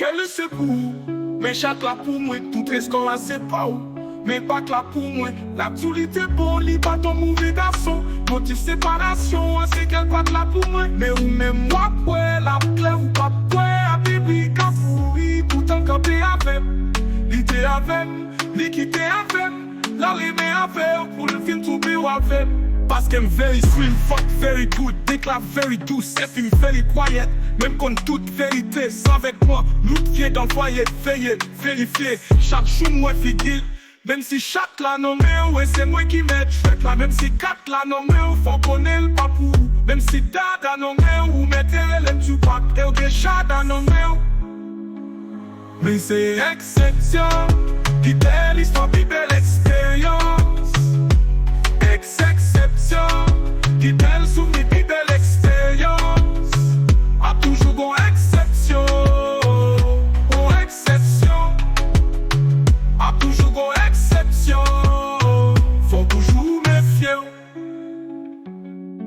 Quel se pour, mais chaque là pour moi, tout est ce qu'on a c'est pas où. Mais pas que là pour moi, l'actualité bon, li pas ton mauvais garçon. Motif séparation, c'est qu'elle pas là pour moi. Mais ou même moi, ouais, la clé ou pas, ouais, à bébé, kafoui, pourtant campé avec. L'idée avec, l'équité avec, la remé avec, pour le film tomber avec. Parce qu'elle very sweet, fuck very good, déclare very douce, elle film very quiet. Même contre toute vérité, sans avec moi, nous qui est dans le foyer, veiller, vérifier. Chaque jour, moi, figure. Même si chaque la nommé, ouais, c'est moi qui m'aide. Chouette là, même si quatre la nommé, faut connaître le papou. Même si dada nommé, ou mettez l'aime du pack, et ou déjà da nommé. Mais c'est exception, qui belle histoire, qui belle expérience. Exception, qui belle souvenir, qui belle expérience. A toujours bon exception, bon exception. A toujours bon exception, faut toujours méfier.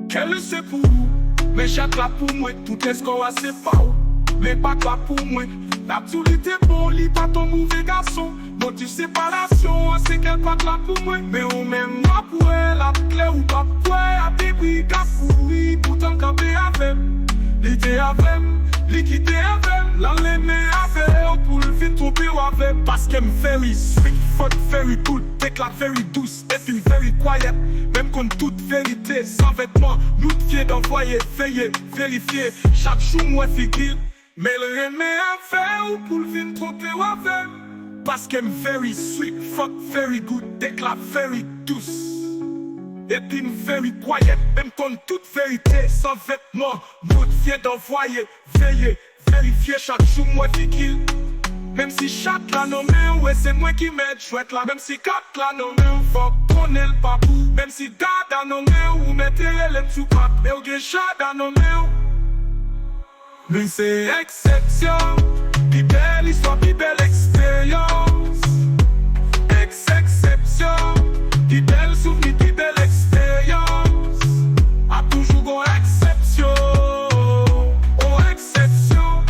Quel c'est pour vous, mais chaque là pour moi, tout est ce qu'on a c'est pas où. Mais pas que là pour moi, l'actualité bon, lit pas ton mauvais garçon. Motif séparation, c'est qu'elle pas là pour moi. Mais ou même moi pour elle, la clé ou pas pour elle, à bébé, kafoui, pourtant campé avec. L'idée avec, l'équité avec, l'enlever avec, pour le film tomber avec. Parce qu'elle me very sweet, fuck very good, déclare very douce, et film very quiet. Même contre toute vérité, sans vêtements, nous fiers d'envoyer, veiller, vérifier. Chaque jour, moi, figure, mais le remé avec, pour le film tomber avec. Parce qu'elle me very sweet, fuck very good, déclare very douce. Et puis very quiet, même contre toute vérité, sans vêtements, nous fiers d'envoyer, veiller, vérifier. Chaque jour, moi, figure. Même si chaque la nommé, ouais, c'est moi qui m'aide, chouette là. Même si quatre la nommé, faut connaître le papou. Même si dada nommé, ou mettez l'aime du pack, et ou déjà da nommé. Mais c'est exception, puis belle histoire, puis belle expérience. Exception, puis belle souvenir, puis belle expérience. A toujours bon exception, oh exception.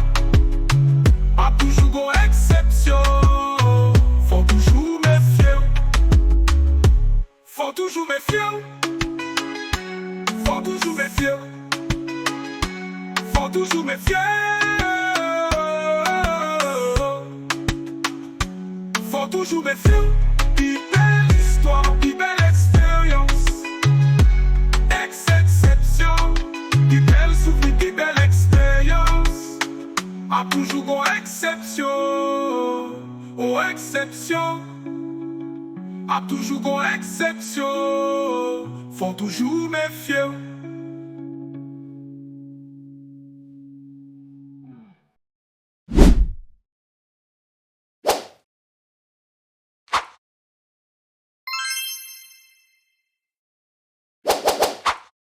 A toujours bon exception, faut toujours méfier. Faut toujours méfier. Faut toujours méfier. Faut toujours méfier. Faut toujours méfier. Puis belle histoire, puis belle expérience. Exception, puis belle souvenir, puis belle expérience. A toujours bon exception, oh exception. A toujours bon exception, faut toujours méfier.